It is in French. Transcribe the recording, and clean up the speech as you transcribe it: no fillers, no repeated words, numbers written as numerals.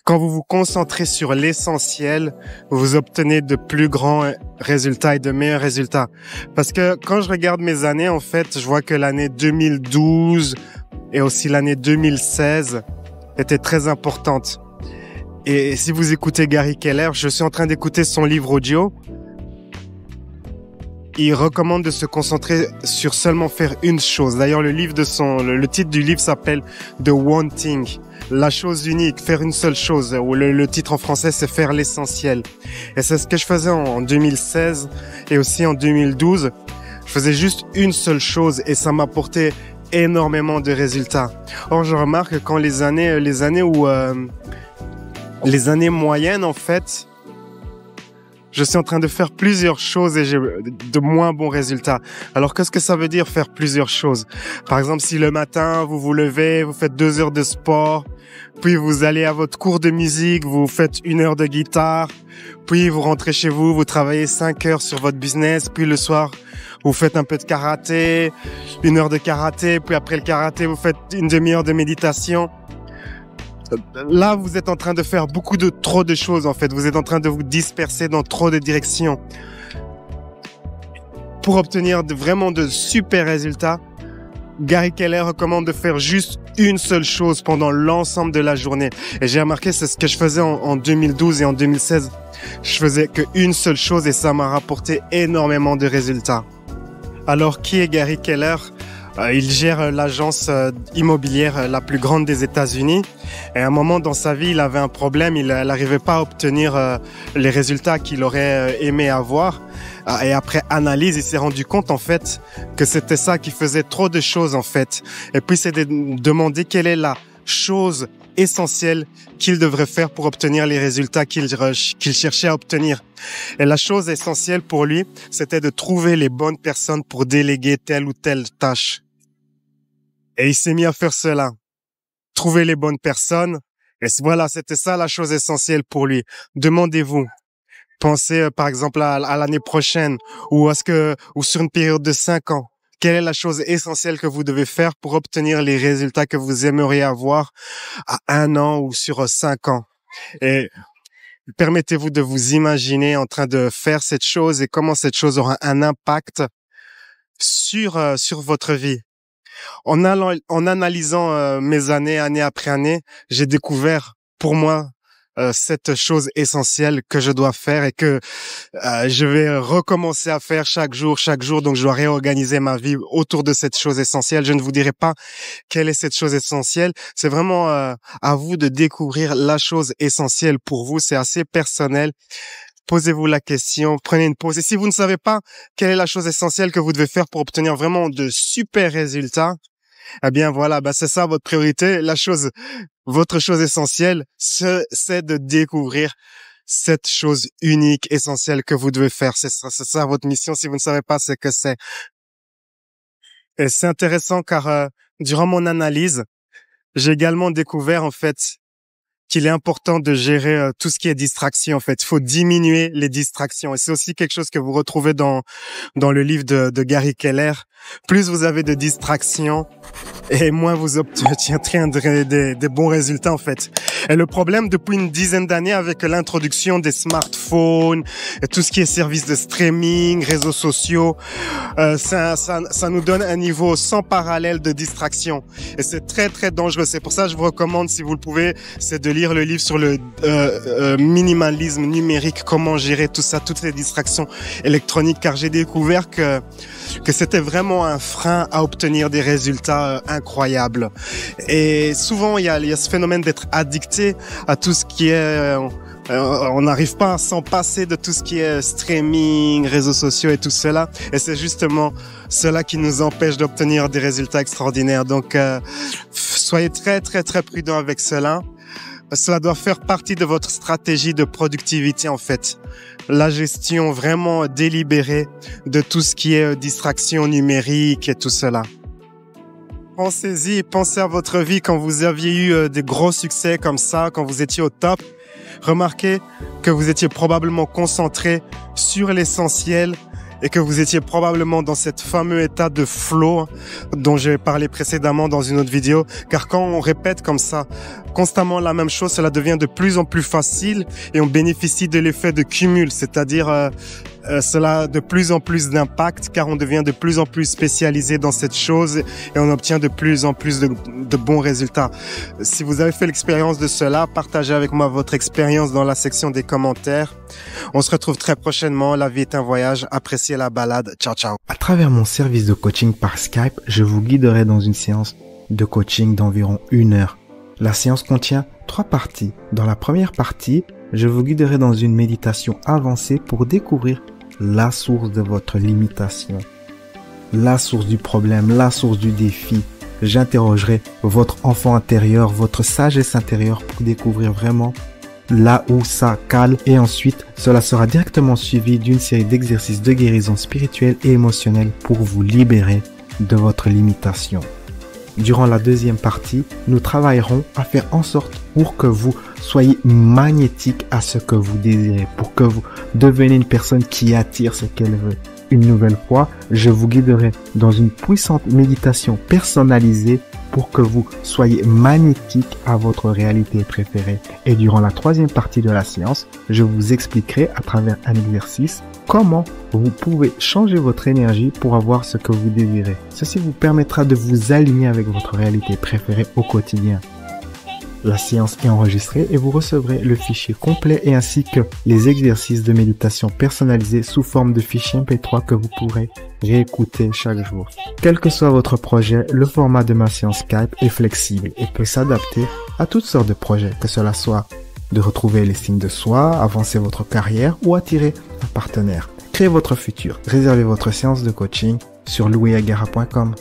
Quand vous vous concentrez sur l'essentiel, vous obtenez de plus grands résultats et de meilleurs résultats. Parce que quand je regarde mes années, en fait, je vois que l'année 2012 et aussi l'année 2016 étaient très importantes. Et si vous écoutez Gary Keller, je suis en train d'écouter son livre audio. Il recommande de se concentrer sur seulement faire une chose. D'ailleurs, le titre du livre s'appelle The One Thing, la chose unique, faire une seule chose. Ou le titre en français, c'est faire l'essentiel. Et c'est ce que je faisais en 2016 et aussi en 2012. Je faisais juste une seule chose et ça m'apportait énormément de résultats. Or, je remarque que quand les années moyennes, en fait, je suis en train de faire plusieurs choses et j'ai de moins bons résultats. Alors, qu'est-ce que ça veut dire faire plusieurs choses? Par exemple, si le matin, vous vous levez, vous faites 2 heures de sport, puis vous allez à votre cours de musique, vous faites 1 heure de guitare, puis vous rentrez chez vous, vous travaillez 5 heures sur votre business, puis le soir, vous faites un peu de karaté, 1 heure de karaté, puis après le karaté, vous faites une demi-heure de méditation. Là, vous êtes en train de faire trop de choses, en fait. Vous êtes en train de vous disperser dans trop de directions. Pour obtenir vraiment de super résultats, Gary Keller recommande de faire juste une seule chose pendant l'ensemble de la journée. Et j'ai remarqué, c'est ce que je faisais en 2012 et en 2016. Je faisais qu'une seule chose et ça m'a rapporté énormément de résultats. Alors, qui est Gary Keller? Il gère l'agence immobilière la plus grande des États-Unis. Et à un moment dans sa vie, il avait un problème. Il n'arrivait pas à obtenir les résultats qu'il aurait aimé avoir. Et après analyse, il s'est rendu compte en fait que c'était ça qui faisait trop de choses en fait. Et puis c'est de demander quelle est la chose essentielle qu'il devrait faire pour obtenir les résultats qu'il cherchait à obtenir. Et la chose essentielle pour lui, c'était de trouver les bonnes personnes pour déléguer telle ou telle tâche. Et il s'est mis à faire cela. Trouver les bonnes personnes. Et voilà, c'était ça la chose essentielle pour lui. Demandez-vous. Pensez, par exemple, à l'année prochaine ou sur une période de 5 ans. Quelle est la chose essentielle que vous devez faire pour obtenir les résultats que vous aimeriez avoir à 1 an ou sur 5 ans? Et permettez-vous de vous imaginer en train de faire cette chose et comment cette chose aura un impact sur votre vie. En analysant mes années, année après année, j'ai découvert pour moi cette chose essentielle que je dois faire et que je vais recommencer à faire chaque jour. Donc, je dois réorganiser ma vie autour de cette chose essentielle. Je ne vous dirai pas quelle est cette chose essentielle. C'est vraiment à vous de découvrir la chose essentielle pour vous. C'est assez personnel. Posez-vous la question, prenez une pause. Et si vous ne savez pas quelle est la chose essentielle que vous devez faire pour obtenir vraiment de super résultats, eh bien voilà, c'est ça votre priorité. Votre chose essentielle, c'est de découvrir cette chose unique, essentielle que vous devez faire. C'est ça votre mission. Si vous ne savez pas ce que c'est. Et c'est intéressant car durant mon analyse, j'ai également découvert en fait qu'il est important de gérer tout ce qui est distraction. En fait, il faut diminuer les distractions. Et c'est aussi quelque chose que vous retrouvez dans le livre de Gary Keller. Plus vous avez de distractions, et moins vous obtiendrez des bons résultats, en fait. Et le problème, depuis une dizaine d'années, avec l'introduction des smartphones, et tout ce qui est services de streaming, réseaux sociaux, ça nous donne un niveau sans parallèle de distraction. Et c'est très, très dangereux. C'est pour ça que je vous recommande, si vous le pouvez, c'est de lire le livre sur le minimalisme numérique, comment gérer tout ça, toutes les distractions électroniques, car j'ai découvert que c'était vraiment un frein à obtenir des résultats incroyables. Et souvent, il y a ce phénomène d'être addicté à tout ce qui est... on n'arrive pas à s'en passer de tout ce qui est streaming, réseaux sociaux et tout cela. Et c'est justement cela qui nous empêche d'obtenir des résultats extraordinaires. Donc, soyez très, très, très prudents avec cela. Cela doit faire partie de votre stratégie de productivité, en fait. La gestion vraiment délibérée de tout ce qui est distraction numérique et tout cela. Pensez-y, pensez à votre vie quand vous aviez eu des gros succès comme ça, quand vous étiez au top. Remarquez que vous étiez probablement concentré sur l'essentiel et que vous étiez probablement dans cet fameux état de flow dont j'ai parlé précédemment dans une autre vidéo. Car quand on répète comme ça constamment la même chose, cela devient de plus en plus facile et on bénéficie de l'effet de cumul, c'est-à-dire cela a de plus en plus d'impact car on devient de plus en plus spécialisé dans cette chose et on obtient de plus en plus de bons résultats. Si vous avez fait l'expérience de cela, partagez avec moi votre expérience dans la section des commentaires. On se retrouve très prochainement. La vie est un voyage. Appréciez la balade. Ciao, ciao. À travers mon service de coaching par Skype, je vous guiderai dans une séance de coaching d'environ 1 heure. La séance contient 3 parties. Dans la première partie, je vous guiderai dans une méditation avancée pour découvrir la source de votre limitation, la source du problème, la source du défi. J'interrogerai votre enfant intérieur, votre sagesse intérieure pour découvrir vraiment là où ça cale. Et ensuite, cela sera directement suivi d'une série d'exercices de guérison spirituelle et émotionnelle pour vous libérer de votre limitation. Durant la deuxième partie, nous travaillerons à faire en sorte pour que vous soyez magnétique à ce que vous désirez, pour que vous deveniez une personne qui attire ce qu'elle veut. Une nouvelle fois, je vous guiderai dans une puissante méditation personnalisée pour que vous soyez magnétique à votre réalité préférée. Et durant la troisième partie de la séance, je vous expliquerai à travers un exercice comment vous pouvez changer votre énergie pour avoir ce que vous désirez. Ceci vous permettra de vous aligner avec votre réalité préférée au quotidien. La séance est enregistrée et vous recevrez le fichier complet et ainsi que les exercices de méditation personnalisés sous forme de fichier MP3 que vous pourrez réécouter chaque jour. Quel que soit votre projet, le format de ma séance Skype est flexible et peut s'adapter à toutes sortes de projets, que cela soit de retrouver l'estime de soi, avancer votre carrière ou attirer un partenaire. Créez votre futur. Réservez votre séance de coaching sur louisagara.com.